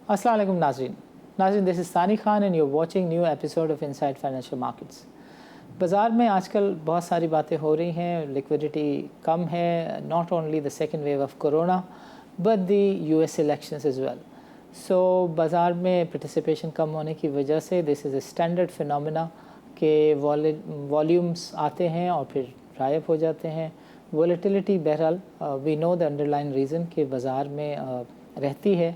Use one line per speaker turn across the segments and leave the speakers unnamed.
अस्सलाम वालेकुम नाज़रीन, this is Sani Khan and you are watching new episode of inside financial markets. बाज़ार में आजकल बहुत सारी बातें हो रही हैं, लिक्विडिटी कम है, not only the second wave of corona but the US elections as well. So बाज़ार में पार्टिसिपेशन कम होने की वजह से this is a standard phenomena के वॉल्यूम्स आते हैं और फिर गायब हो जाते हैं। वॉलेटिलिटी बहरहाल we know the underline reason कि बाज़ार में रहती है,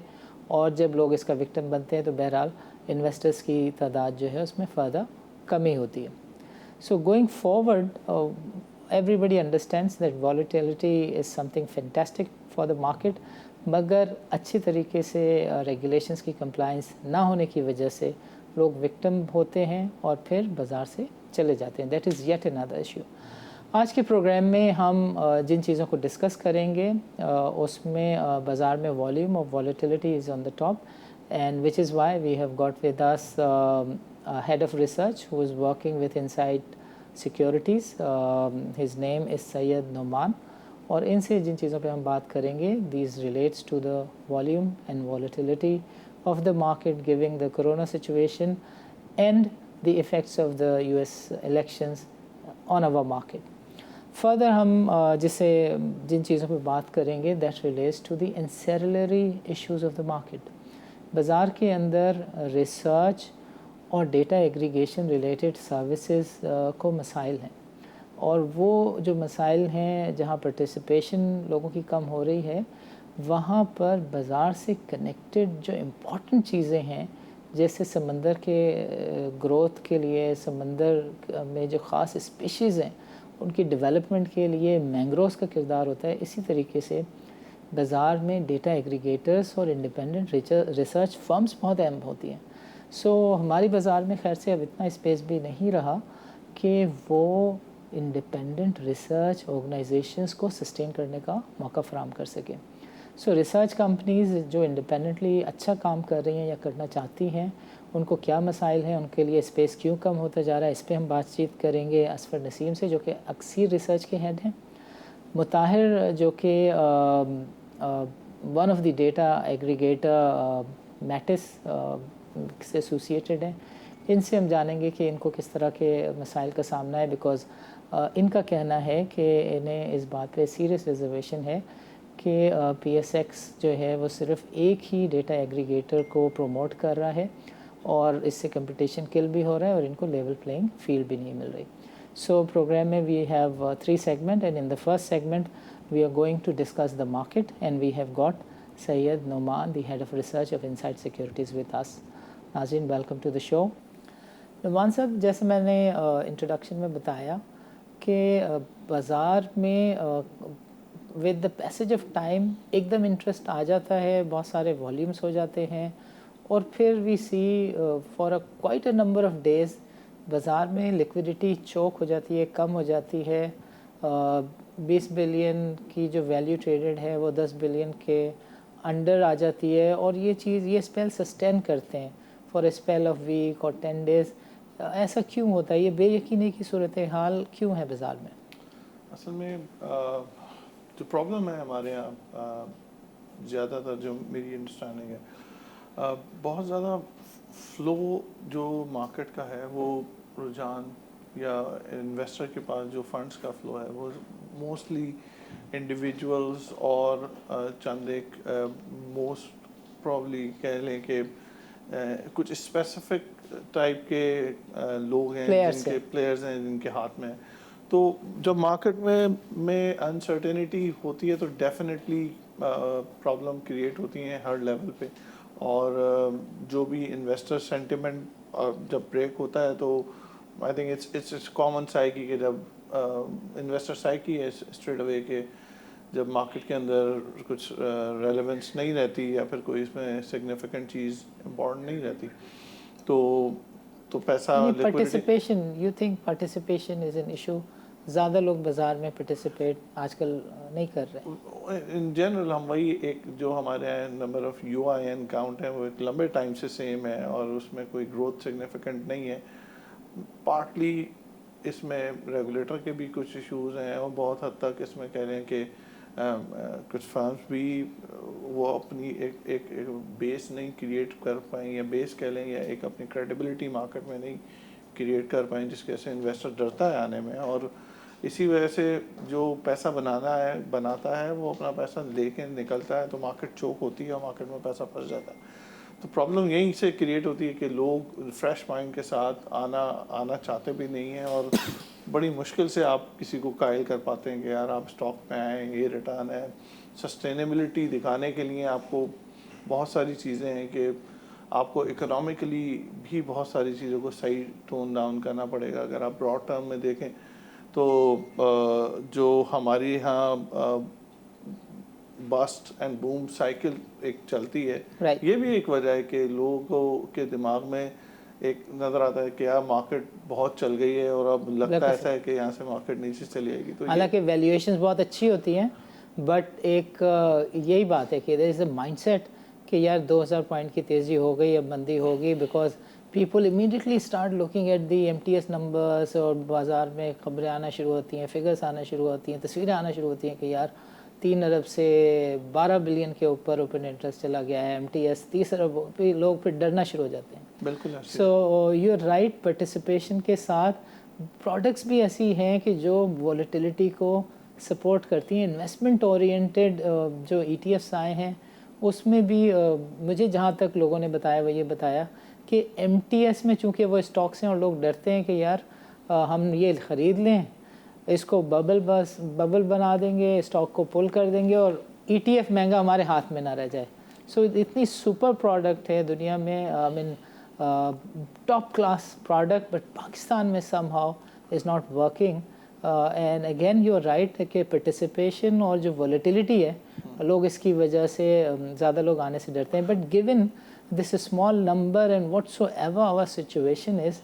और जब लोग इसका विक्टिम बनते हैं तो बहरहाल इन्वेस्टर्स की तादाद जो है उसमें फ़ायदा कमी होती है। So going forward everybody understands that volatility is something fantastic for the market, मगर अच्छी तरीके से रेगुलेशंस की कंप्लाइंस ना होने की वजह से लोग विक्टिम होते हैं और फिर बाज़ार से चले जाते हैं। That is yet another issue. आज के प्रोग्राम में हम जिन चीज़ों को डिस्कस करेंगे उसमें बाज़ार में वॉल्यूम और volatility is on the top, and which is why we have got with us head of research who is working with inside securities. His name is Syed Noman, और इनसे जिन चीज़ों पे हम बात करेंगे these relates to the volume and volatility of the market giving the corona situation and the effects of the US elections on our market. Further हम जिन चीज़ों पर बात करेंगे that relates to the ancillary issues of the market. बाज़ार के अंदर research और डेटा एग्रीगेशन रिलेटेड सर्विसेज को मसाइल हैं, और वो जो मसाइल हैं जहाँ पार्टिसिपेशन लोगों की कम हो रही है वहाँ पर बाज़ार से कनेक्टेड जो इम्पॉर्टेंट चीज़ें हैं, जैसे समंदर के ग्रोथ के लिए समंदर में जो ख़ास स्पीशीज़ हैं उनकी डेवलपमेंट के लिए मैंग्रोव्स का किरदार होता है। इसी तरीके से बाज़ार में डेटा एग्रीगेटर्स और इंडिपेंडेंट रिसर्च फर्म्स बहुत अहम होती हैं। सो हमारी बाज़ार में खैर से अब इतना स्पेस भी नहीं रहा कि वो इंडिपेंडेंट रिसर्च ऑर्गेनाइजेशंस को सस्टेन करने का मौका फराहम कर सकें। सो रिसर्च कंपनीज़ जो इंडिपेंडेंटली अच्छा काम कर रही हैं या करना चाहती हैं, उनको क्या मसाइल हैं, उनके लिए स्पेस क्यों कम होता जा रहा है, इस पर हम बातचीत करेंगे असफर नसीम से जो कि अक्सर रिसर्च के हेड हैं, मुताहिर जो कि one of the data aggregator Metis से एसोसिएटेड हैं। इनसे हम जानेंगे कि इनको किस तरह के मसाइल का सामना है, बिकॉज़ इनका कहना है कि इन्हें इस बात पे सीरियस रिजर्वेशन है कि PSX जो है वो सिर्फ एक ही डेटा एग्रीगेटर को प्रमोट कर रहा है और इससे कंपटीशन किल भी हो रहा है और इनको लेवल प्लेइंग फील्ड भी नहीं मिल रही। सो प्रोग्राम में we have 3 segments, and in the first segment we are going to discuss the market, and we have got Syed Noman the head of research of Insight Securities with us. नाज़रीन, welcome to the show. Noman साहब, जैसे मैंने introduction में बताया कि बाज़ार में with the passage of time एकदम इंटरेस्ट आ जाता है, बहुत सारे वॉल्यूम्स हो जाते हैं, और फिर we see for quite a number of days बाज़ार में लिक्विडिटी चोक हो जाती है, कम हो जाती है। 20 बिलियन की जो वैल्यू ट्रेडेड है वो 10 बिलियन के अंडर आ जाती है, और ये स्पेल सस्टेन करते हैं for a spell of week और 10 डेज़। ऐसा क्यों होता है? ये बेयकीनी की सूरत हाल क्यों है बाज़ार में?
असल में जो प्रॉब्लम है हमारे यहाँ ज़्यादातर जो मेरी अंडरस्टैंडिंग है, बहुत ज़्यादा फ़्लो जो मार्केट का है वो रुझान या इन्वेस्टर के पास जो फंड्स का फ़्लो है वो मोस्टली इंडिविजुअल्स और चंद एक मोस्ट प्रॉब्ली कह लें कि कुछ स्पेसिफिक टाइप के लोग हैं, जिनके प्लेयर्स हैं जिनके हाथ में। तो जब मार्केट में अनसर्टेनिटी होती है तो डेफिनेटली प्रॉब्लम क्रिएट होती हैं हर लेवल पे, और जो भी इन्वेस्टर सेंटिमेंट जब ब्रेक होता है तो I think it's common psyche कि जब इन्वेस्टर साइकी है स्ट्रेट अवे के जब मार्केट के अंदर कुछ रेलेवेंस नहीं रहती या फिर कोई इसमें सिग्निफिकेंट चीज़ इम्पॉर्टेंट नहीं रहती तो पैसा
participation, you think participation is an issue? ज़्यादा लोग बाज़ार में पार्टिसिपेट आजकल नहीं कर रहे
इन जनरल। हम वही एक जो हमारे यहाँ नंबर ऑफ़ UIN काउंट है वो एक लंबे टाइम से सेम है और उसमें कोई ग्रोथ सिग्निफिकेंट नहीं है। पार्टली इसमें रेगुलेटर के भी कुछ इश्यूज़ हैं और बहुत हद तक इसमें कह रहे हैं कि कुछ फर्म्स भी वो अपनी एक बेस नहीं क्रिएट कर पाएँ, या बेस कह लें, या एक अपनी क्रेडिबिलिटी मार्केट में नहीं क्रिएट कर पाएँ, जिसकी वजह से इन्वेस्टर डरता है आने में, और इसी वजह से जो पैसा बनाता है वो अपना पैसा लेके निकलता है, तो मार्केट चोक होती है और मार्केट में पैसा फंस जाता है। तो प्रॉब्लम यहीं से क्रिएट होती है कि लोग फ्रेश माइंड के साथ आना चाहते भी नहीं हैं, और बड़ी मुश्किल से आप किसी को कायल कर पाते हैं कि यार आप स्टॉक में आएँ, ये रिटर्न है। सस्टेनेबिलिटी दिखाने के लिए आपको बहुत सारी चीज़ें हैं कि आपको इकोनॉमिकली भी बहुत सारी चीज़ों को सही टोन डाउन करना पड़ेगा। अगर आप ब्रॉड टर्म में देखें तो जो हमारी यहाँ बस्ट एंड बूम साइकिल एक चलती है,
Right.
ये भी एक वजह है कि लोगों के दिमाग में एक नज़र आता है कि यार मार्केट बहुत चल गई है, और अब लगता है ऐसा है कि यहाँ से मार्केट नीचे चली जाएगी। तो
हालांकि वैल्यूएशंस बहुत अच्छी होती हैं, बट एक यही बात है कि देयर इज़ अ माइंडसेट कि यार 2000 पॉइंट की तेज़ी हो गई, अब मंदी होगी, because people immediately start looking at the MTS numbers, और बाज़ार में खबरें आना शुरू होती हैं, फिगर्स आना शुरू होती हैं, तस्वीरें आना शुरू होती हैं कि यार 3 अरब से 12 बिलियन के ऊपर ओपन इंटरेस्ट चला गया है, एमटीएस 30 अरब, फिर लोग फिर डरना शुरू हो जाते हैं।
बिल्कुल ऐसे
so you are right, participation के साथ प्रोडक्ट्स भी ऐसी हैं कि जो वॉलेटिलिटी को सपोर्ट करती हैं। इन्वेस्टमेंट ओरिएंटेड जो ETFs आए हैं उसमें भी मुझे जहाँ तक लोगों ने बताया वो ये बताया कि MTS में चूँकि वो स्टॉक्स हैं और लोग डरते हैं कि यार हम ये ख़रीद लें, इसको बबल बना देंगे, स्टॉक को पुल कर देंगे और ETF महंगा हमारे हाथ में ना रह जाए। सो इतनी सुपर प्रोडक्ट है दुनिया में, I mean top class product, but Pakistan में somehow is not working. And again you are right कि participation और जो volatility है, लोग इसकी वजह से ज़्यादा लोग आने से डरते हैं। But given this small number and whatsoever our situation is,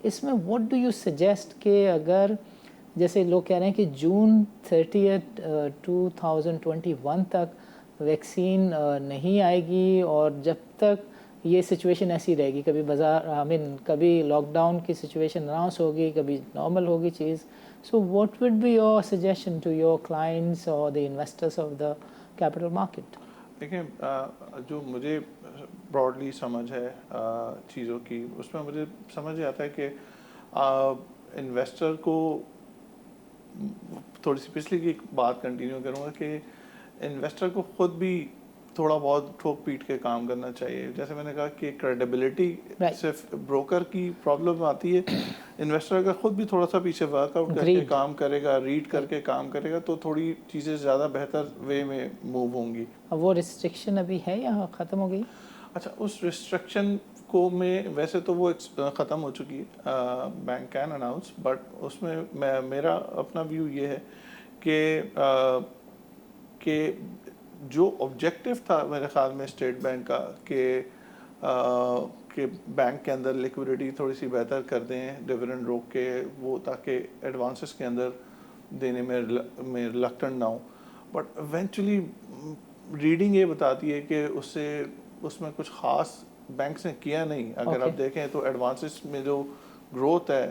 इसमें what do you suggest कि अगर जैसे लोग कह रहे हैं कि जून 30 2021 तक वैक्सीन नहीं आएगी, और जब तक ये सिचुएशन ऐसी रहेगी, कभी बाज़ार कभी लॉकडाउन की सिचुएशन अनाउंस होगी, कभी नॉर्मल होगी चीज़, so what would be your suggestion to your clients और the investors of the capital market?
देखिए, जो मुझे ब्रॉडली समझ है चीज़ों की, उसमें मुझे समझ आता है कि इन्वेस्टर को थोड़ी सी पिछली की बात कंटिन्यू करूँगा कि इन्वेस्टर को खुद भी थोड़ा बहुत ठोक पीट के काम करना चाहिए। जैसे मैंने कहा कि क्रेडिबिलिटी सिर्फ ब्रोकर की प्रॉब्लम आती है, इन्वेस्टर अगर खुद भी थोड़ा सा पीछे वर्कआउट करके काम करेगा, रीड करके काम करेगा, तो थोड़ी चीज़ें ज़्यादा बेहतर वे में मूव होंगी।
अब वो रिस्ट्रिक्शन अभी है या ख़त्म हो गई?
अच्छा, उस रिस्ट्रिक्शन को में वैसे तो वो ख़त्म हो चुकी है, बैंक कैन अनाउंस, बट उसमें मेरा अपना व्यू ये है कि जो ऑब्जेक्टिव था मेरे ख्याल में स्टेट बैंक का कि बैंक के अंदर लिक्विडिटी थोड़ी सी बेहतर कर दें, डिविडेंड रोक के वो, ताकि एडवांसेस के अंदर देने में रिलक्टेंट ना हो, बट इवेंचुअली रीडिंग ये बताती है कि उसमें कुछ ख़ास बैंक्स ने किया नहीं। अगर आप देखें तो एडवांसेस में जो ग्रोथ है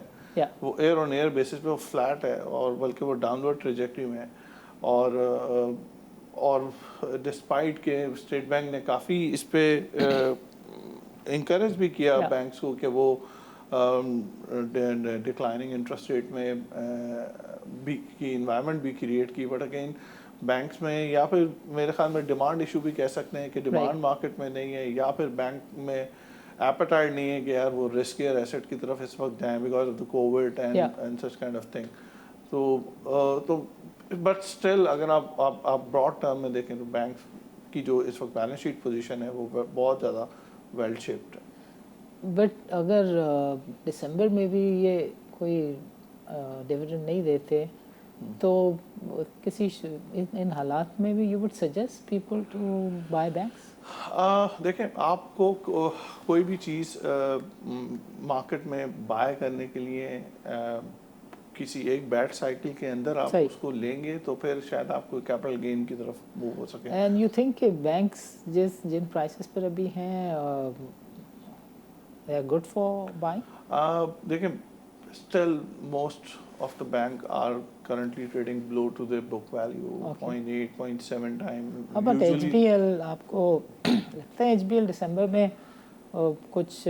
वो ईयर ऑन ईयर बेसिस पे वो फ्लैट है, और बल्कि वो डाउनवर्ड ट्रेजेक्टरी में है, और डिस्पाइट के स्टेट बैंक ने काफ़ी इस पे इंकरेज भी किया बैंक्स को कि वो डिक्लाइनिंग इंटरेस्ट रेट में भी की इन्वायरमेंट भी क्रिएट की, बट अगेन बैंक्स में या फिर मेरे ख्याल में डिमांड इशू भी कह सकते हैं कि डिमांड मार्केट में नहीं है, या फिर बैंक में एपेटाइट नहीं है कि यार वो रिस्कियर एसेट की तरफ इस वक्त जाएं because of the Covid and such kind of thing. तो बट स्टिल अगर आप ब्रॉड टर्म में देखें तो बैंक की जो इस वक्त बैलेंस शीट पोजीशन है वो बहुत ज़्यादा वेल शेप्ड है।
बट अगर दिसंबर में भी ये कोई डिविडेंड नहीं देते तो किसी इन हालात में भी you would suggest people to buy banks?
देखें, आपको कोई भी चीज़ मार्केट में बाय करने के लिए किसी एक बैड साइकिल के अंदर आप उसको लेंगे तो फिर शायद आपको कैपिटल गेन की तरफ मूव हो सके।
एंड यू थिंक कि बैंक्स जिन प्राइसेस पर अभी हैं they are good for buying?
देखें, still most of the bank are currently trading below to their book value,
Okay.
0.8, 0.7 time.
How about
Usually,
HBL? आपको लगता है HBL दिसंबर में कुछ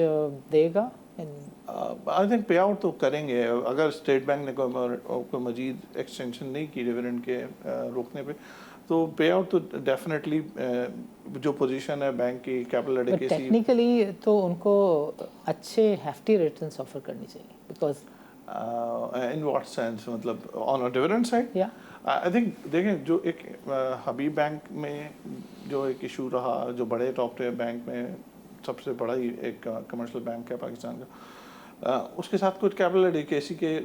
देगा?
आई थिंक पे आउट तो करेंगे अगर स्टेट बैंक ने कोई मजीद एक्सटेंशन नहीं की डिविडेंड के रोकने पे, तो पे आउट तो डेफिनेटली जो पोजीशन है बैंक की कैपिटल
बट
एडिकेसी
टेक्निकली तो उनको अच्छे hefty रिटर्न्स ऑफर करनी चाहिए बिकॉज
इन व्हाट सेंस, मतलब ऑन अ डिविडेंड साइड
या
आई थिंक देखें जो एक हबीब बैंक में जो एक इशू रहा, जो बड़े टॉप टियर बैंक में सबसे बड़ा ही एक कमर्शियल बैंक है पाकिस्तान का, उसके साथ कुछ कैपिटल एडिकेसी के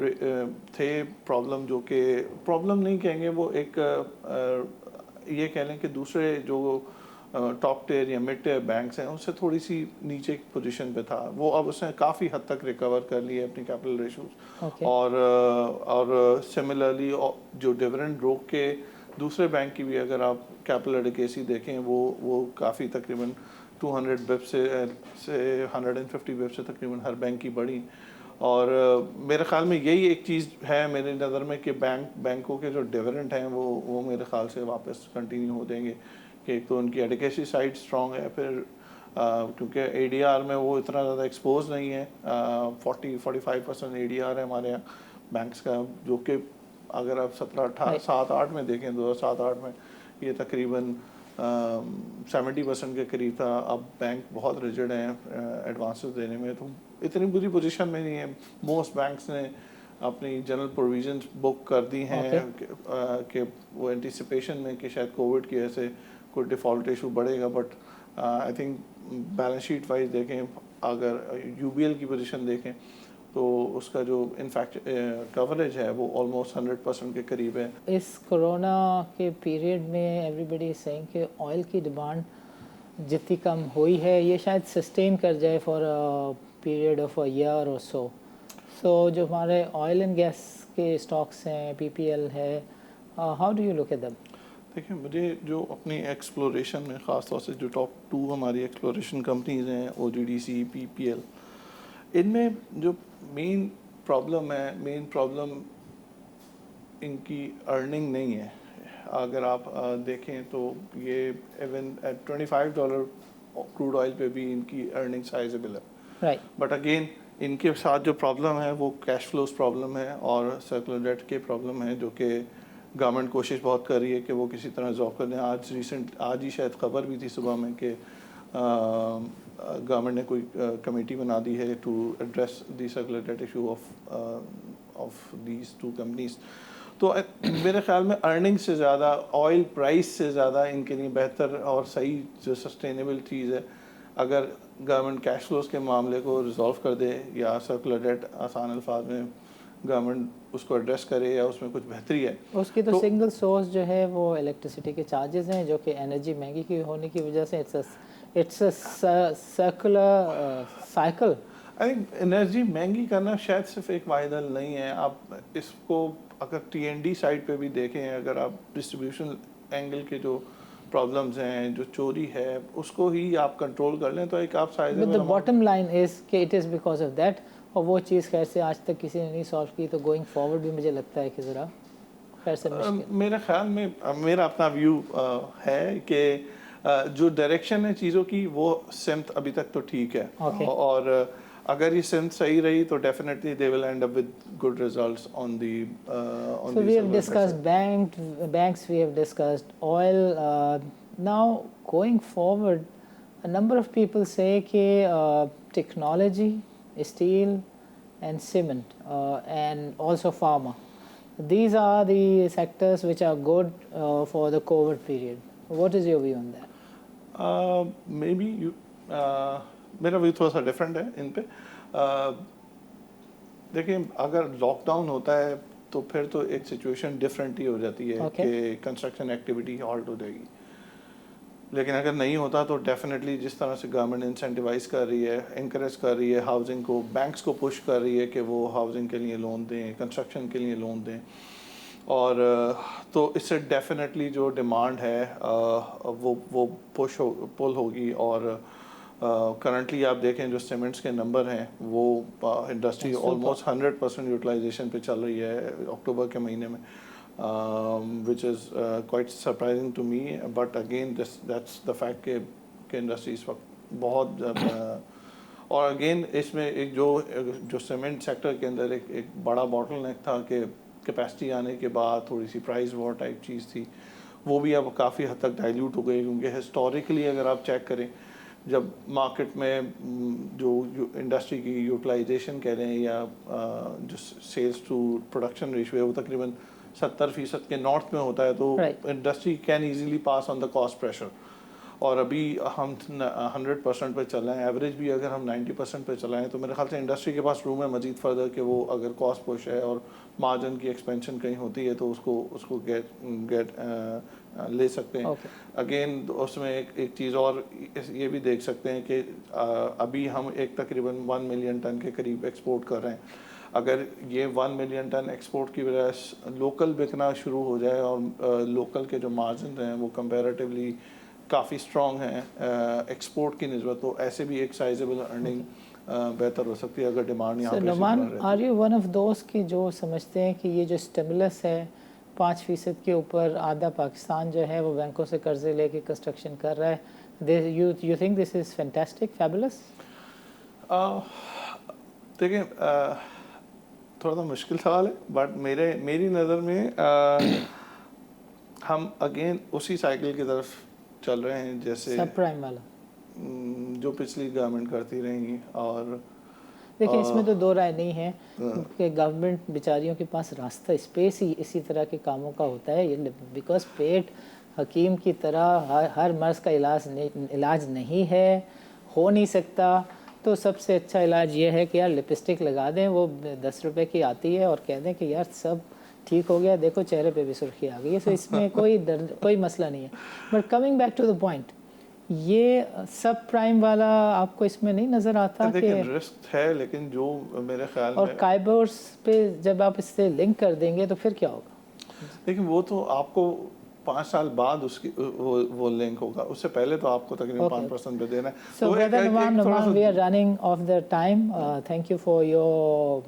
थे प्रॉब्लम, जो कि प्रॉब्लम नहीं कहेंगे, वो एक ये कह लें कि दूसरे जो टॉप टियर या मिड टियर बैंक्स हैं उससे थोड़ी सी नीचे पोजीशन पे था वो, अब उसने काफ़ी हद तक रिकवर कर लिए अपनी कैपिटल रेशोज।
ओके
और सिमिलरली जो डिविडेंड रोक के दूसरे बैंक की भी अगर आप कैपिटल एडिकेसी देखें, वो काफ़ी तकरीबन 200 बिप से 150 बिप से तकरीबन हर बैंक की बढ़ी। और मेरे ख़्याल में यही एक चीज़ है मेरी नज़र में कि बैंकों के जो डिविडेंड हैं वो मेरे ख़्याल से वापस कंटिन्यू हो देंगे, कि एक तो उनकी एडिकेसी साइड स्ट्रॉन्ग है, फिर क्योंकि एडीआर में वो इतना ज़्यादा एक्सपोज नहीं है, 40-45% एडीआर है हमारे यहाँ बैंक्स का, जो कि अगर आप 7-8 में देखें 2007-8 में ये तकरीबन 70% के करीब था। अब बैंक बहुत रिजिड हैं एडवांसेस देने में, तो इतनी बुरी पोजीशन में नहीं है। मोस्ट बैंक्स ने अपनी जनरल प्रोविजंस बुक कर दी हैं कि वो एंटिसिपेशन में कि शायद कोविड की वजह से कोई डिफ़ॉल्ट इशू बढ़ेगा, but I think balance sheet wise देखें, अगर यूबीएल की पोजीशन देखें तो उसका जो इनफैक्ट कवरेज है वो ऑलमोस्ट 100% के करीब है।
इस कोरोना के पीरियड में एवरीबडी इज सेइंग कि ऑयल की डिमांड जितनी कम हुई है ये शायद सस्टेन कर जाए for a period of a year और सो जो हमारे ऑयल एंड गैस के स्टॉक्स हैं, पीपीएल है, how do you look at them?
देखिए, मुझे जो अपनी एक्सप्लोरेशन में ख़ास तौर से जो टॉप 2 हमारी एक्सप्लोरेशन कंपनीज हैं, ओजीडीसी, पीपीएल, इनमें जो मेन प्रॉब्लम इनकी अर्निंग नहीं है। अगर आप देखें तो ये इवन एट $25 क्रूड ऑयल पे भी इनकी अर्निंग साइजेबल है,
राइट।
बट अगेन इनके साथ जो प्रॉब्लम है वो कैश फ्लोस प्रॉब्लम है और सर्कुलर डेट के प्रॉब्लम है, जो कि गवर्नमेंट कोशिश बहुत कर रही है कि वो किसी तरह रिजॉल्व कर दें। आज ही शायद खबर भी थी सुबह में कि गवर्नमेंट ने कोई कमेटी बना दी है to address the circular debt issue of these 2 companies. तो मेरे ख्याल में अर्निंग से ज़्यादा, ऑयल प्राइस से ज़्यादा इनके लिए बेहतर और सही जो सस्टेनेबल चीज़ है, अगर गवर्नमेंट कैश फ्लोस के मामले को रिजॉल्व कर दे या सर्कुलर डेट आसान अल्फाज में गवर्नमेंट उसको एड्रेस करे या उसमें कुछ बेहतरी है।
उसकी तो सिंगल सोर्स जो है वो इलेक्ट्रिसिटी के चार्जेस हैं, जो कि एनर्जी महंगी की होने की वजह से it's a circular cycle.
I think energy महंगी करना शायद सिर्फ एक वाहिद हल नहीं है। आप इसको अगर टीएनडी साइड पे भी देखें, अगर आप डिस्ट्रीब्यूशन एंगल के जो प्रॉब्लम्स हैं, जो चोरी है, उसको ही आप कंट्रोल कर लें तो एक आप size
the bottom line is कि it is because of that, और वो चीज़ खैर से आज तक किसी ने नहीं सॉल्व की, तो गोइंग फॉरवर्ड भी मुझे लगता है कि ज़रा खैर से मुश्किल।
मेरे ख्याल में मेरा अपना व्यू है कि जो डायरेक्शन है चीज़ों की वो सिमत अभी तक तो ठीक है।
Okay.
और अगर ये सिमत सही रही तो definitely they will and up with good results on the
So we have discussed banks, we have discussed oil. Now going forward, a number of people say that technology, steel and cement and also pharma, these are the sectors which are good for the COVID period. What is your view on that?
Maybe मेरा view थोड़ा सा different है इन पे। देखिए, अगर lockdown होता है तो फिर तो एक सिचुएशन डिफरेंट ही हो जाती है कि कंस्ट्रक्शन एक्टिविटी हॉल्ट हो जाएगी, लेकिन अगर नहीं होता तो डेफिनेटली जिस तरह से गवर्नमेंट इंसेंटिवाइज कर रही है, इंकरेज कर रही है हाउसिंग को, बैंक्स को पुश कर रही है कि वो हाउसिंग के लिए लोन दें, कंस्ट्रक्शन के लिए लोन दें, और तो इससे डेफिनेटली जो डिमांड है वो पुल होगी और کرنٹلی آپ دیکھیں جو سیمنٹس کے نمبر ہیں وہ انڈسٹری آلموسٹ 100% یوٹیلائزیشن پہ چل رہی ہے اکتوبر کے مہینے میں, which is quite surprising to me, but again that's the fact کہ انڈسٹری اس وقت بہت اور اگین اس میں ایک جو سیمنٹ سیکٹر کے اندر ایک بڑا باٹل نیک تھا کہ کیپیسٹی آنے کے بعد تھوڑی سی پرائز وار ٹائپ چیز تھی, وہ بھی اب کافی حد تک ڈائلیوٹ ہو گئی, کیونکہ ہسٹوریکلی اگر آپ چیک کریں جب مارکیٹ میں جو انڈسٹری کی یوٹیلائزیشن کہہ رہے ہیں یا جو سیلز ٹو پروڈکشن ریشو ہے وہ تقریباً 70% کے نارتھ میں ہوتا ہے, تو industry can easily pass on the cost pressure. اور ابھی ہم 100% پہ چل رہے ہیں, ایوریج بھی اگر ہم 90% پہ چلائیں تو میرے خیال سے انڈسٹری کے پاس روم ہے مزید فردر کہ وہ اگر کاسٹ پش ہے اور مارجن کی ایکسپینشن کہیں ہوتی ہے تو اس کو گیٹ لے سکتے ہیں. اگین اس میں ایک چیز اور یہ بھی دیکھ سکتے ہیں کہ ابھی ہم ایک تقریباً 1 ملین ٹن کے قریب ایکسپورٹ کر رہے ہیں. اگر یہ 1 ملین ٹن ایکسپورٹ کی وجہ سے لوکل بکنا شروع ہو جائے اور لوکل کے جو مارجن ہیں وہ کمپیریٹیولی کافی اسٹرانگ ہیں ایکسپورٹ کی نسبت, تو ایسے بھی ایک سائزیبل ارننگ بہتر ہو سکتی ہے اگر ڈیمانڈ یہاں پہ.
Noman, are you one of those کی جو سمجھتے ہیں کہ یہ جو اسٹیمولس ہے 5% کے اوپر آدھا پاکستان جو ہے وہ بینکوں سے قرضے لے کے کنسٹرکشن کر رہا ہے, you think this is fantastic, fabulous?
دیکھیں تھوڑا سا مشکل سوال ہے, بٹ میری نظر میں ہم اگین اسی سائیکل کی طرف چل رہے ہیں جیسے
سب پرائم والا
جو پچھلی گورنمنٹ کرتی رہیں. اور
دیکھیں اس میں تو دو رائے نہیں ہے کہ گورنمنٹ بیچاریوں کے پاس راستہ اسپیس ہی اسی طرح کے کاموں کا ہوتا ہے, بیکاز پیٹ حکیم کی طرح ہر مرض کا علاج نہیں ہے, ہو نہیں سکتا. تو سب سے اچھا علاج یہ ہے کہ یار لپسٹک لگا دیں, وہ 10 روپے کی آتی ہے, اور کہہ دیں کہ یار سب ٹھیک ہو گیا, دیکھو چہرے پہ بھی سرخی آ گئی ہے. سو اس میں کوئی مسئلہ نہیں ہے. But coming back to the point, یہ سب پرائم والا آپ کو اس میں نہیں نظر آتا کہ
رسک ہے, لیکن جو میرے خیال
اور
میں
کائبرس پہ جب آپ اس سے لنک کر دیں گے تو پھر کیا ہوگا؟
لیکن وہ تو آپ کو 5 سال بعد اس کی وہ لنک ہوگا, اس سے پہلے تو آپ کو تقریباً 5% پہ دینا ہے.
So brother Numan, we are running off the time. Thank you for your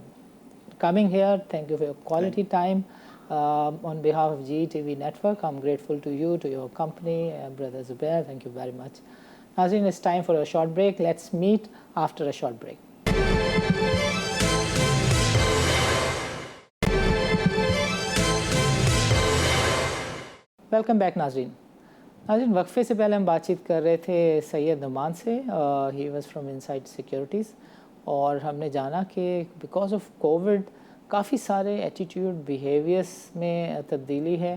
coming here. Thank you for your quality time. On behalf of GTV Network, I'm grateful to you, to your company, Brother Zubair. Thank you very much. Nazreen, it's time for a short break. Let's meet after a short break. Welcome back ناظرین. وقفے سے پہلے ہم بات چیت کر رہے تھے سید نعمان سے, he was from insight securities, اور ہم نے جانا کہ بیکاز آف کووڈ کافی سارے ایٹیٹیوڈ بیہیویئرس میں تبدیلی ہے.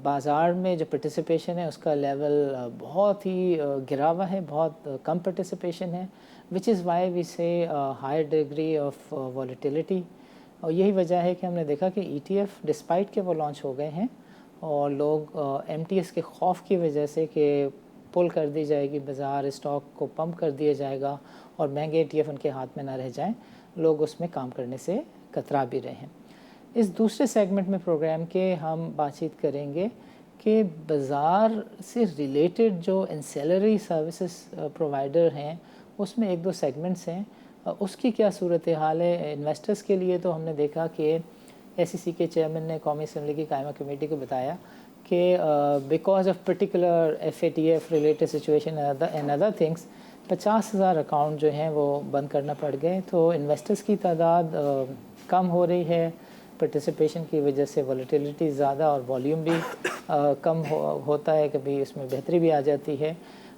بازار میں جو پارٹیسپیشن ہے اس کا لیول بہت ہی گرا ہوا ہے, بہت کم پارٹیسپیشن ہے, وچ از وائی وی سے ہائر ڈگری آف والیٹیلیٹی. اور یہی وجہ ہے کہ ہم نے دیکھا کہ ETF ڈسپائٹ کہ وہ لانچ ہو گئے ہیں اور لوگ MTS کے خوف کی وجہ سے کہ پل کر دی جائے گی بازار, اسٹاک کو پمپ کر دیا جائے گا اور مہنگے ETF ان کے ہاتھ میں نہ رہ جائیں, لوگ اس میں کام کرنے سے کترا بھی رہے ہیں. اس دوسرے سیگمنٹ میں پروگرام کے ہم بات چیت کریں گے کہ بازار سے ریلیٹڈ جو انسیلری سروسز پرووائڈر ہیں اس میں 1-2 سیگمنٹس ہیں, اس کی کیا صورتحال ہے انویسٹرز کے لیے. تو ہم نے دیکھا کہ SEC کے چیئرمین نے قومی اسمبلی کی قائمہ کمیٹی کو بتایا کہ because of particular FATF related situation and other things 50,000 account جو ہیں وہ بند کرنا پڑ گئے. تو انویسٹرز کی تعداد کم ہو رہی ہے, پارٹیسپیشن کی وجہ سے والیٹیلیٹی زیادہ اور والیوم بھی کم ہوتا ہے, کبھی اس میں بہتری بھی آ جاتی ہے.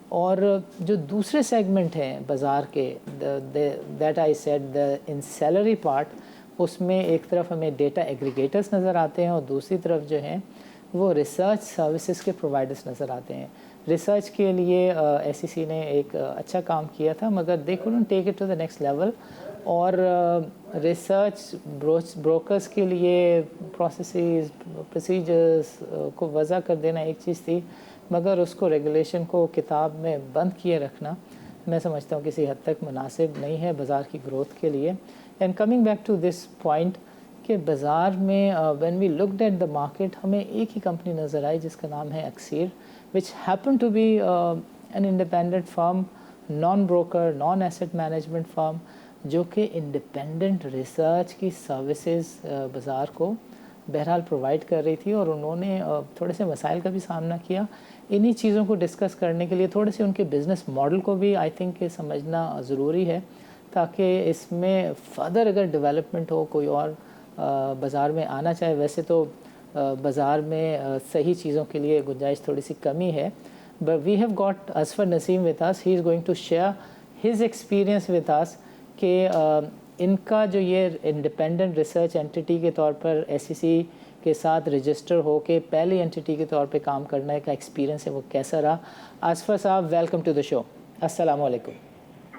اور جو دوسرے سیگمنٹ ہیں بازار کے, that I said the ancillary part, اس میں ایک طرف ہمیں ڈیٹا ایگریگیٹرز نظر آتے ہیں اور دوسری طرف جو ہیں وہ ریسرچ سروسز کے پرووائڈرز نظر آتے ہیں. ریسرچ کے لیے SEC نے ایک اچھا کام کیا تھا, مگر they couldn't take it to the next level. اور ریسرچ بروکرز کے لیے پروسیسز پروسیجرز کو وضع کر دینا ایک چیز تھی, مگر اس کو ریگولیشن کو کتاب میں بند کیے رکھنا میں سمجھتا ہوں کسی حد تک مناسب نہیں ہے بازار کی گروتھ کے لیے. And coming back to this point کہ بازار میں when we looked at the market ہمیں ایک ہی کمپنی نظر آئی جس کا نام ہے ایکسیر, which happen to be an independent firm non broker, non asset management firm जो कि इंडिपेंडेंट रिसर्च की सर्विसेज बाज़ार को बहरहाल प्रोवाइड कर रही थी, और उन्होंने थोड़े से मसाइल का भी सामना किया। इन्हीं चीज़ों को डिस्कस करने के लिए थोड़े से उनके बिज़नेस मॉडल को भी आई थिंक समझना ज़रूरी है, ताकि इसमें फर्दर अगर डेवलपमेंट हो, कोई और बाज़ार में आना चाहे। वैसे तो बाज़ार में सही चीज़ों के लिए गुंजाइश थोड़ी सी कमी है, but we have got Asfar Naseem with us. He is going to share his experience with us कि इनका जो ये इंडिपेंडेंट रिसर्च एंटिटी के तौर पर SEC के साथ रजिस्टर हो के पहली एंटिटी के तौर पे काम करने का एक्सपीरियंस है, वो कैसा रहा। असफर साहब, वेलकम टू द शो। अस्सलाम वालेकुम।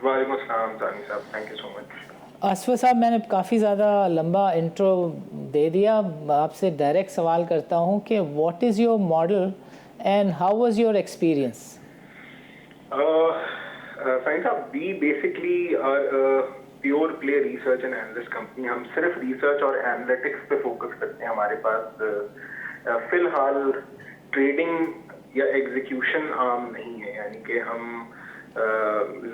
वालेकुम अस्सलाम तानी साहब, thank you so much.
Asfar साहब, मैंने काफ़ी ज़्यादा लंबा इंट्रो दे दिया, आपसे डायरेक्ट सवाल करता हूँ कि what is your model and how was your experience?
साइन साहब, we basically are pure play research and analyst company. हम सिर्फ रिसर्च और एनालिटिक्स पे फोकस करते हैं। हमारे पास फिलहाल ट्रेडिंग या एग्जीक्यूशन आम नहीं है, यानी कि हम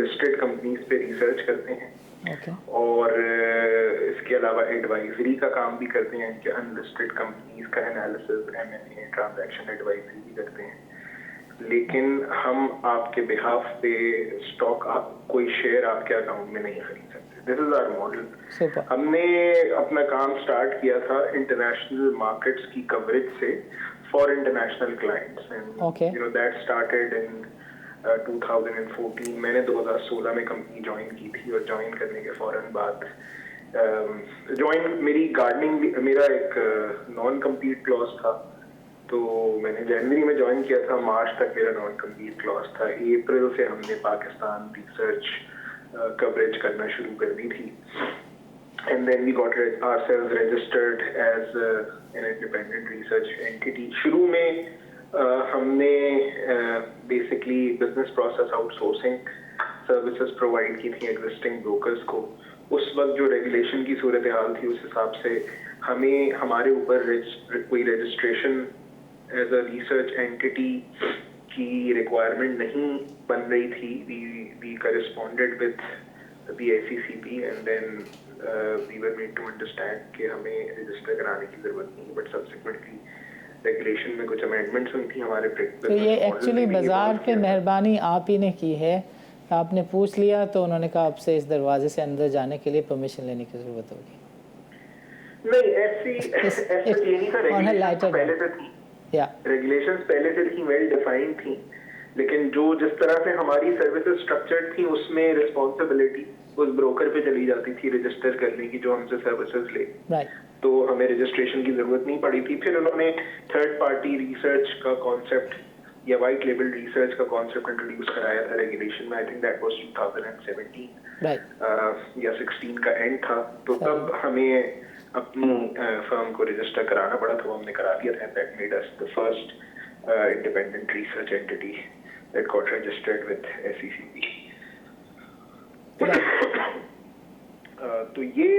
लिस्टेड कंपनीज पे रिसर्च करते हैं और इसके अलावा एडवाइजरी का काम भी करते हैं कि अनलिस्टेड कंपनीज का एनालिसिस, M&A, ट्रांजैक्शन एडवाइजरी भी करते हैं। लेकिन हम आपके बिहाफ पे स्टॉक, कोई शेयर आपके अकाउंट में नहीं खरीद सकते। This is our model. हमने अपना काम स्टार्ट किया था इंटरनेशनल मार्केट्स की कवरेज से for international clients, and you know that started in 2014। मैंने 2016 में कंपनी ज्वाइन की थी, और ज्वाइन करने के फौरन बाद मेरी गार्डनिंग, मेरा एक नॉन कम्पीट क्लॉज था, तो मैंने जनवरी में ज्वाइन किया था। मार्च तक मेरा नॉन कम्पीट क्लॉज था। अप्रैल से हमने पाकिस्तान रिसर्च कवरेज करना शुरू कर दी थी, and then we got ourselves registered as an independent research entity. शुरू में हमने basically business process outsourcing services provide की थी एग्जिस्टिंग ब्रोकर्स को। उस वक्त जो रेगुलेशन की सूरत हाल थी, उस हिसाब से हमें हमारे ऊपर कोई registration as a research entity की रिक्वायरमेंट नहीं बन रही थी। We corresponded with the SECP and then we were made to understand कि हमें रजिस्टर कराने की जरूरत नहीं, बट सब्सिक्वेंटली रेगुलेशन में कुछ अमेंडमेंट्स हुई थी हमारे।
तो ये एक्चुअली बाजार पे मेहरबानी आप ही ने की है, आपने पूछ लिया तो उन्होंने कहा आपसे इस दरवाजे से अंदर जाने के लिए परमिशन लेने की जरूरत होगी?
नहीं, ऐसी पहले से थी, रेगुलेशंस पहले से थी, वेल डिफाइंड थी, लेकिन जिस तरह से हमारी सर्विसेज स्ट्रक्चर्ड थी, उसमें रिस्पॉन्सिबिलिटी उस ब्रोकर पे चली जाती थी रजिस्टर करने की, जो हमसे सर्विसेज ले। तो हमें रजिस्ट्रेशन की जरूरत नहीं पड़ी थी। फिर उन्होंने थर्ड पार्टी रिसर्च का कॉन्सेप्ट या वाइट लेबल रिसर्च का कॉन्सेप्ट इंट्रोड्यूस कराया था रेगुलेशन में। आई थिंक दैट वाज 2017 या 16 का एंड था। तो तब हमें अपनी फर्म को रजिस्टर कराना पड़ा था, वो हमने करा दिया था। That made us the first independent research entity that got registered with SECP। तो ये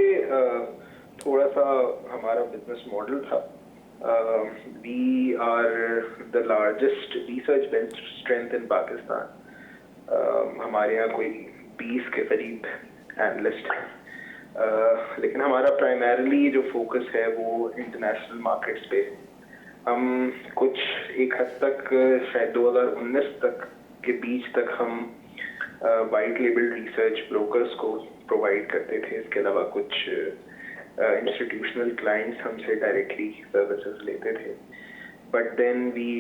थोड़ा सा हमारा बिजनेस मॉडल था। We are the largest research bench strength in Pakistan. हमारे यहाँ कोई 20 के करीब एनालिस्ट हैं, लेकिन हमारा प्राइमरीली जो फोकस है वो इंटरनेशनल मार्केट्स पे। हम कुछ एक हद तक शायद 2019 तक के बीच तक हम वाइट लेबल रिसर्च ब्रोकर्स को प्रोवाइड करते थे। इसके अलावा कुछ इंस्टीट्यूशनल क्लाइंट्स हमसे डायरेक्टली सर्विसेज लेते थे, but then we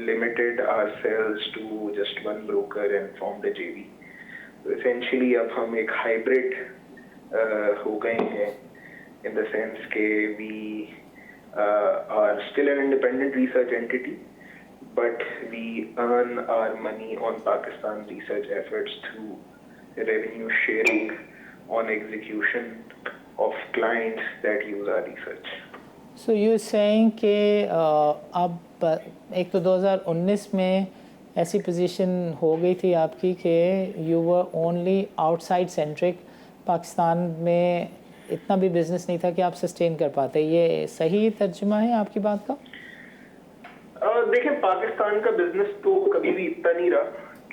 limited ourselves to just one broker and formed a JV। तो एसेंशियली अब हम एक हाइब्रिड हो गए हैं, इन द सेंस के we are still an independent research entity, but we earn our money on Pakistan research efforts through revenue sharing on execution of clients that use our research.
So you're saying कि अब एक तो 2019 में ऐसी position हो गई थी आपकी कि you were only outside centric, Pakistan में इतना भी बिजनेस नहीं था कि आप सस्टेन कर पाते। ये सही तर्जुमा है आपकी बात का?
देखें, पाकिस्तान का बिजनेस तो कभी भी इतना नहीं रहा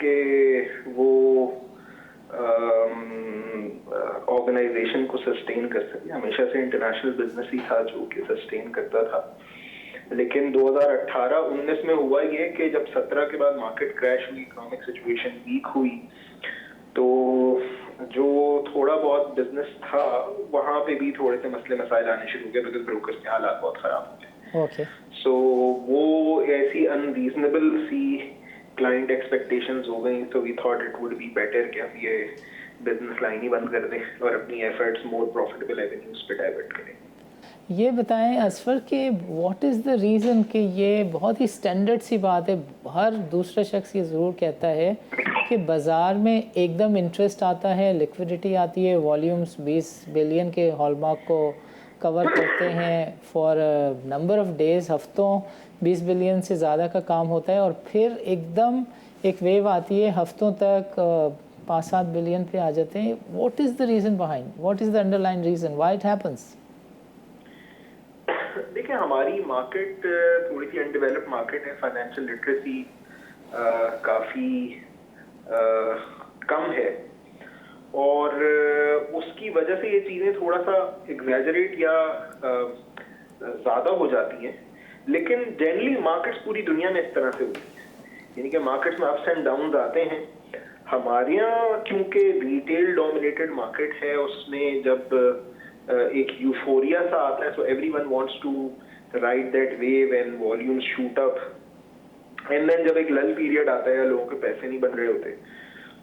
कि वो को सस्टेन कर सके. हमेशा से इंटरनेशनल बिजनेस ही था जो कि सस्टेन करता था, लेकिन 2018-19 में हुआ ये कि जब 17 के बाद मार्केट क्रैश हुई, इकोनॉमिक सिचुएशन वीक हुई, तो जो थोड़ा बहुत बिजनेस था वहाँ पे भी थोड़े से मसले मसाइल आने शुरू हो गए बिकॉज ब्रोकर्स के हालात बहुत खराब हो गए.
ओके.
सो वो ऐसी अनरीजनेबल सी क्लाइंट एक्सपेक्टेशंस हो गई, तो we thought it would be better कि हम ये बिजनेस लाइन ही बंद कर दें और अपनी एफर्ट्स मोर प्रॉफिटेबल एवेन्यूज पे डाइवर्ट करें.
ये बताएं असफर कि व्हाट इज़ द रीज़न कि ये बहुत ही स्टैंडर्ड सी बात है, हर दूसरा शख्स ये ज़रूर कहता है कि बाज़ार में एकदम इंटरेस्ट आता है, लिक्विडिटी आती है, वॉल्यूम्स 20 बिलियन के हॉलमार्क को कवर करते हैं फॉर नंबर ऑफ डेज़, हफ्तों 20 बिलियन से ज़्यादा का काम होता है, और फिर एकदम एक वेव आती है, हफ्तों तक 5-7 बिलियन पे आ जाते हैं. What is the reason behind, what is the underline reason why it happens?
देखिए, हमारी मार्केट थोड़ी सी अनडेवलप्ड मार्केट है, फाइनेंशियल लिटरेसी काफ़ी कम है, और उसकी वजह से ये चीज़ें थोड़ा सा एग्जैजरेट या ज़्यादा हो जाती हैं. लेकिन जनरली मार्केट्स पूरी दुनिया में इस तरह से होती है, यानी कि मार्केट्स में अप्स एंड डाउन्स आते हैं. हमारे यहाँ क्योंकि रिटेल डोमिनेटेड मार्केट है, उसमें जब एक यूफोरिया सा आता है, so everyone wants to ride that wave and volumes shoot up, and then जब एक लल पीरियड आता है, लोगों के पैसे नहीं बन रहे होते,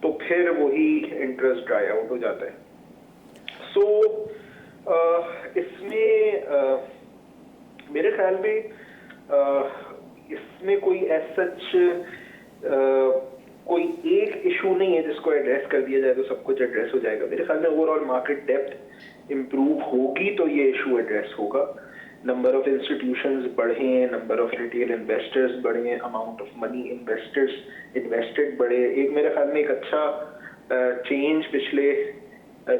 तो फिर वही इंटरेस्ट ड्राई आउट हो जाता है. सो इसमें मेरे ख्याल में इसमें कोई एज सच कोई एक इशू नहीं है जिसको एड्रेस कर दिया जाए तो सब कुछ एड्रेस हो जाएगा. मेरे ख्याल में ओवरऑल मार्केट डेप्थ इम्प्रूव होगी तो ये इशू एड्रेस होगा. नंबर ऑफ इंस्टीट्यूशंस बढ़े, नंबर ऑफ रिटेल इन्वेस्टर्स बढ़े, amount of money investors invested बढ़े. एक मेरे ख्याल में एक अच्छा चेंज पिछले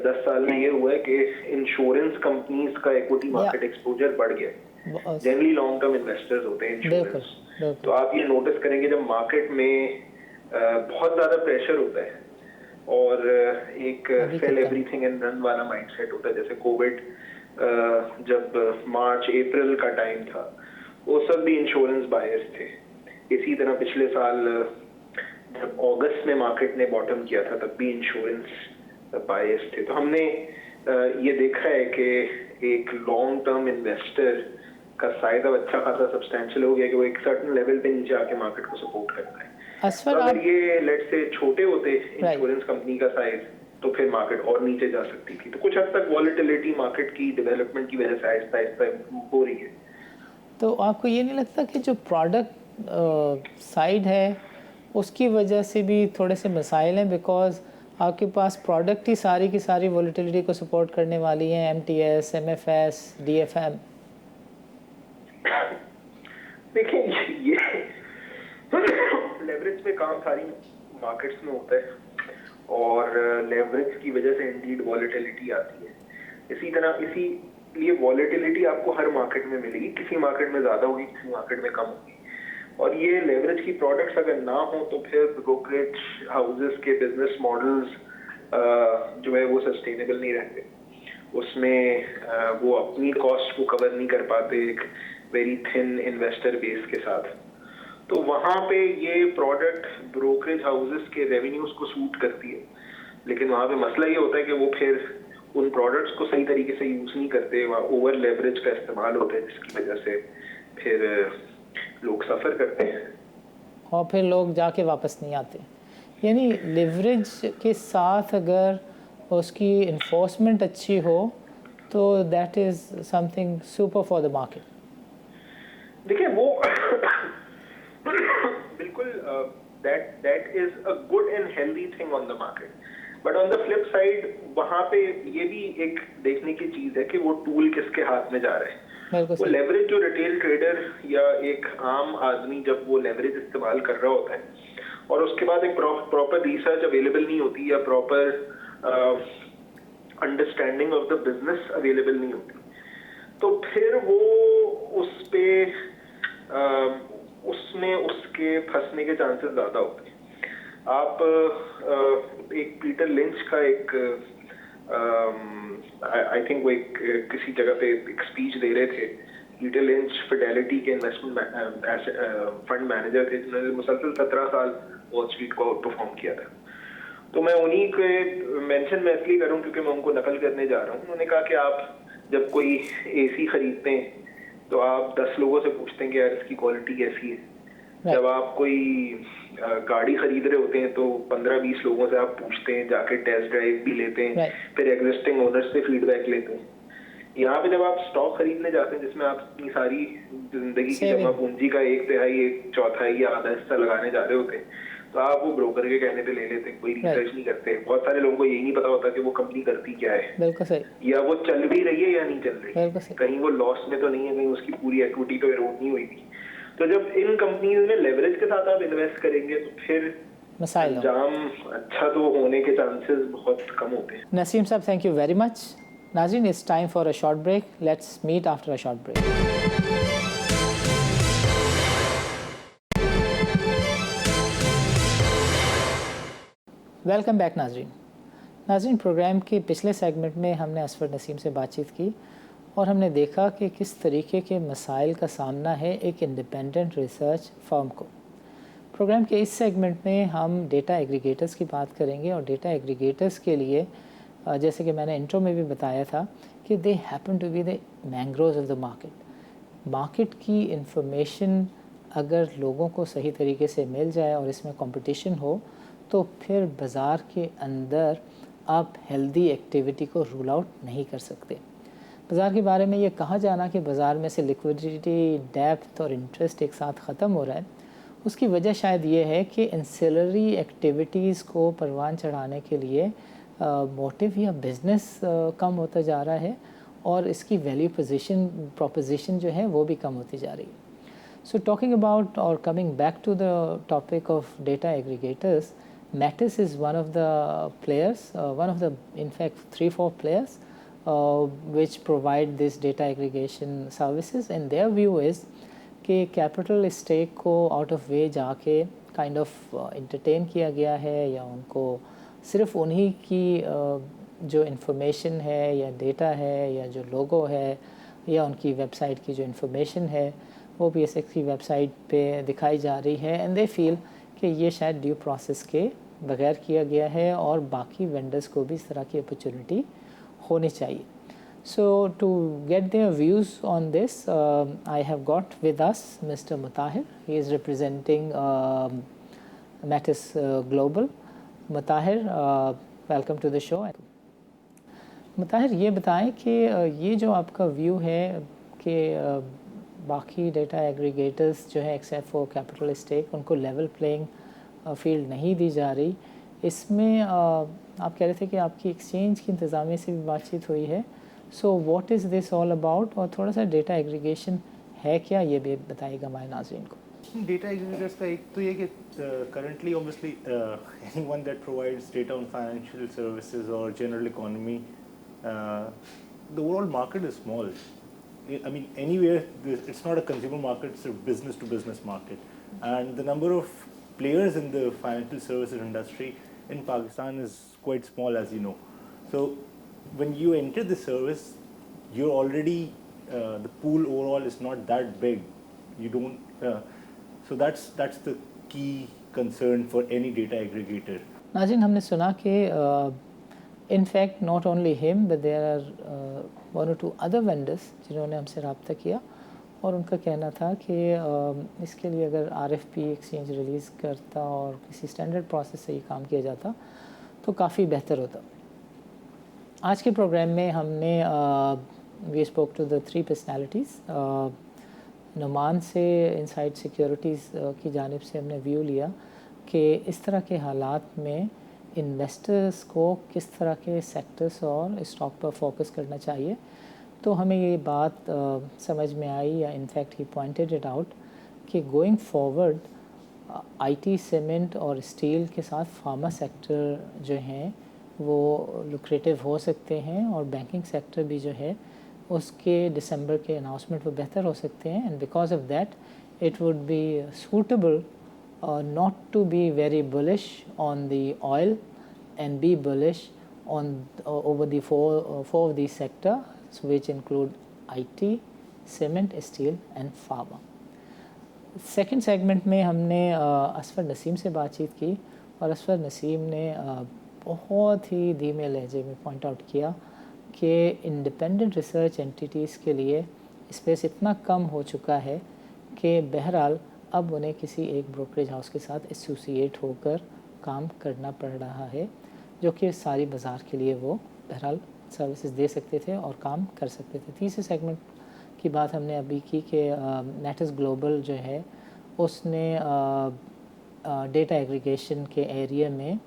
10 साल में ये हुआ है कि इंश्योरेंस कंपनीज का इक्विटी मार्केट एक्सपोजर बढ़ गया. जनरली लॉन्ग टर्म इन्वेस्टर्स होते हैं इंश्योरेंस, तो आप ये नोटिस करेंगे जब मार्केट में बहुत ज्यादा प्रेशर होता है और एक सेल एवरीथिंग एंड रन वाला माइंडसेट होता है, जैसे कोविड जब मार्च अप्रैल का टाइम था, वो सब भी इंश्योरेंस बायर्स थे. इसी तरह पिछले साल जब अगस्त में मार्केट ने बॉटम किया था, तब भी इंश्योरेंस बायर्स थे. तो हमने ये देखा है कि एक लॉन्ग टर्म इन्वेस्टर का साइज अब अच्छा खासा सब्सटेंशियल हो गया कि वो एक सर्टेन लेवल पे नीचे आके मार्केट को सपोर्ट करता है. तो अगर ये लेट्स से छोटे होते इंश्योरेंस कंपनी का साइज, तो फिर मार्केट और नीचे जा सकती थी. तो कुछ हद तक वॉलेटिलिटी मार्केट की डेवलपमेंट की वजह से आहिस्ता आहिस्ता इम्प्रूव हो रही है.
तो आपको ये नहीं लगता कि जो प्रोडक्ट साइड है उसकी वजह से भी थोड़े से मसाइल हैं, बिकॉज आपके पास प्रोडक्ट ही सारी की सारी वॉलेटिलिटी को सपोर्ट करने वाली हैं, MTS, MFS, DFM?
देखिए, ये लेवरेज पे काम सारी मार्केट्स में होता है, और लेवरेज की वजह से इंडीड वॉलेटिलिटी आती है. इसीलिए वॉलेटिलिटी आपको हर मार्केट में मिलेगी, किसी मार्केट में ज्यादा होगी, किसी मार्केट में कम होगी. और ये लेवरेज की प्रोडक्ट्स अगर ना हो तो फिर ब्रोकरेज हाउसेस के बिजनेस मॉडल्स जो है वो सस्टेनेबल नहीं रहते. उसमें वो अपनी कॉस्ट को कवर नहीं कर पाते एक वेरी थिन इन्वेस्टर बेस के साथ. तो वहाँ पे ये प्रोडक्ट ब्रोकरेज हाउसेस के रेवेन्यूज को सूट करती है, लेकिन वहाँ पे मसला ये होता है कि वो फिर उन प्रोडक्ट्स को सही तरीके से यूज नहीं करते, वहाँ ओवर लेवरेज का इस्तेमाल होता है, जिसकी वजह से फिर लोग सफ़र करते हैं
और फिर लोग जाके वापस नहीं आते. यानी लेवरेज के साथ अगर उसकी इन्फोर्समेंट अच्छी हो तो that is something super for the market.
देखिए, वो बिल्कुल that is a good and healthy thing on the market. But on the flip side वहाँ पे ये भी एक देखने की चीज है कि वो टूल किसके हाथ में जा रहे हैं. वो लेवरेज जो रिटेल ट्रेडर या एक आम आदमी जब वो लेवरेज इस्तेमाल कर रहा होता है और उसके बाद एक प्रॉपर रिसर्च अवेलेबल नहीं होती या proper understanding of the business available नहीं होती, तो फिर वो उस पे उसमें उसके फंसने के चांसेस ज्यादा होते हैं. आप एक पीटर लिंच का एक आई थिंक वो एक किसी जगह पे एक स्पीच दे रहे थे, पीटर लिंच फिडेलिटी के इन्वेस्टमेंट फंड मैनेजर थे जिन्होंने मुसलसल 17 साल वॉल स्ट्रीट को आउट परफॉर्म किया था। तो मैं उन्हीं के मेंशन मैं इसलिए करूँ क्योंकि मैं उनको नकल करने जा रहा हूँ। उन्होंने कहा कि आप जब कोई एसी खरीदते हैं तो आप 10 लोगों से पूछते हैं कि यार इसकी क्वालिटी कैसी है। जब आप कोई गाड़ी खरीद रहे होते हैं तो 15-20 लोगों से आप पूछते हैं, जाके टेस्ट ड्राइव भी लेते हैं, फिर एग्जिस्टिंग ओनर्स से फीडबैक लेते हैं। यहाँ पे जब आप स्टॉक खरीदने जाते हैं जिसमें आप अपनी सारी जिंदगी की जमा पूंजी का 1/3 1/4 या आधा हिस्सा लगाने जा रहे होते हैं, तो आप वो ब्रोकर के कहने पे ले लेते हैं, कोई रिसर्च नहीं करते। बहुत सारे लोगों को यही नहीं पता होता कि वो कंपनी करती क्या है,
बिल्कुल सही,
या वो चल भी रही है या नहीं चल रही है, कहीं वो लॉस में तो नहीं है, कहीं उसकी पूरी इक्विटी तो एरोड नहीं हुई थी। तो जब इन कंपनीज में लेवरेज के साथ आप इन्वेस्ट करेंगे तो फिर अंजाम अच्छा तो होने के चांसेस बहुत कम होते हैं।
Naseem sahab, thank you very much. नाज़रीन, it's time for a short break. Let's meet after a short break. Welcome back नाज़रीन, प्रोग्राम के पिछले सेगमेंट में हमने असफर नसीम से बातचीत की और हमने देखा कि किस तरीके के मसाइल का सामना है एक इंडिपेंडेंट रिसर्च फर्म को। प्रोग्राम के इस सेगमेंट में हम डेटा एग्रीगेटर्स की बात करेंगे और डेटा एग्रीगेटर्स के लिए जैसे कि मैंने इंट्रो में भी बताया था कि they happen to be the mangroves of the market की इंफॉर्मेशन अगर लोगों को सही तरीके से मिल जाए और इसमें कंपटीशन हो तो फिर बाज़ार के अंदर आप हेल्दी एक्टिविटी को रूल आउट नहीं कर सकते। बाज़ार के बारे में ये कहा जाना कि बाज़ार में से लिक्विडिटी, डेप्थ और इंटरेस्ट एक साथ ख़त्म हो रहा है, उसकी वजह शायद ये है कि इंसिलरी एक्टिविटीज़ को परवान चढ़ाने के लिए मोटिव या बिज़नेस कम होता जा रहा है और इसकी वैल्यू प्रोपोजिशन जो है वो भी कम होती जा रही है। सो टॉकिंग अबाउट और coming back to the topic of data aggregators, Metis is one of the players, one of the in fact 3-4 players which provide this data aggregation services, and their view is कि capital stake को out of way जाके kind of entertain किया गया है या उनको सिर्फ उन्हीं की जो information है या data है या जो logo है या उनकी website की जो information है वो PSX की website पे दिखाई जा रही है, and they feel कि ये शायद ड्यू प्रोसेस के बगैर किया गया है और बाकी वेंडर्स को भी इस तरह की अपॉर्चुनिटी होनी चाहिए। So to get their views on this I have got with us mister Mutahir. He is representing Metis global. Mutahir, welcome to the show. Mutahir, ये बताएं कि ये जो आपका व्यू है कि बाकी डेटा एग्रीगेटर्स जो है एक्सेप्ट फॉर कैपिटल स्टेक उनको लेवल प्लेइंग फील्ड नहीं दी जा रही, इसमें आप कह रहे थे कि आपकी एक्सचेंज की इंतज़ामिया से भी बातचीत हुई है। So what is this all about और थोड़ा सा डेटा एग्रीगेशन है क्या ये भी बताइएगा हमारे नाज़रीन को।
डेटा एग्रीगेटर्स का एक तो ये कि currently obviously anyone that provides data on financial services और general economy, the overall market is small. I mean, anywhere, it's not a consumer market, it's a business-to-business market. And the number of players in the financial services industry in Pakistan is quite small, as you know. So, when you enter the service, you're already, the pool overall is not that big. You don't, so that's the key concern for any data aggregator.
नाज़रीन, हमने सुना कि in fact not only him but there are one or two other vendors जिन्होंने हमसे रब्ता किया और उनका कहना था कि इसके लिए अगर RFP एक्सचेंज रिलीज़ करता और किसी स्टैंडर्ड प्रोसेस से ही काम किया जाता तो काफ़ी बेहतर होता। आज के प्रोग्राम में हमने we spoke to the 3 personalities. Noman से इनसाइड सिक्योरिटीज़ की जानिब से हमने व्यू लिया कि इस तरह के हालात में इन्वेस्टर्स को किस तरह के सेक्टर्स और स्टॉक पर फोकस करना चाहिए। तो हमें ये बात समझ में आई या in fact he pointed it out कि गोइंग फॉरवर्ड IT, सीमेंट और स्टील के साथ फार्मा सेक्टर जो हैं वो लुक्रेटिव हो सकते हैं और बैंकिंग सेक्टर भी जो है उसके दिसंबर के अनाउंसमेंट वो बेहतर हो सकते हैं। And because of that it would B suitable not to be very bullish on the oil and be bullish over the four of these sectors, which include IT, cement, steel and pharma. Second segment में हमने असफर नसीम से बातचीत की और असफर नसीम ने बहुत ही धीमे लहजे में पॉइंट आउट किया कि इंडिपेंडेंट रिसर्च एंटिटीज़ के लिए स्पेस इतना कम हो चुका है कि बहरहाल अब उन्हें किसी एक ब्रोकरेज हाउस के साथ एसोसिएट होकर काम करना पड़ रहा है, जो कि सारी बाज़ार के लिए वो बहरहाल सर्विसेज दे सकते थे और काम कर सकते थे। तीसरे सेगमेंट की बात हमने अभी की कि नेटिस ग्लोबल जो है उसने डेटा एग्रीगेशन के एरिया में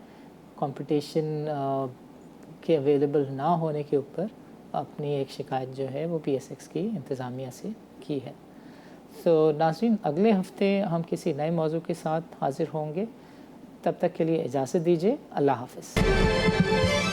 कंपटीशन के अवेलेबल ना होने के ऊपर अपनी एक शिकायत जो है वो PSX की इंतज़ामिया से की है। तो नाज़रीन, अगले हफ्ते हम किसी नए मौजू के साथ हाज़िर होंगे, तब तक के लिए इजाज़त दीजिए। अल्लाह हाफ़िज़।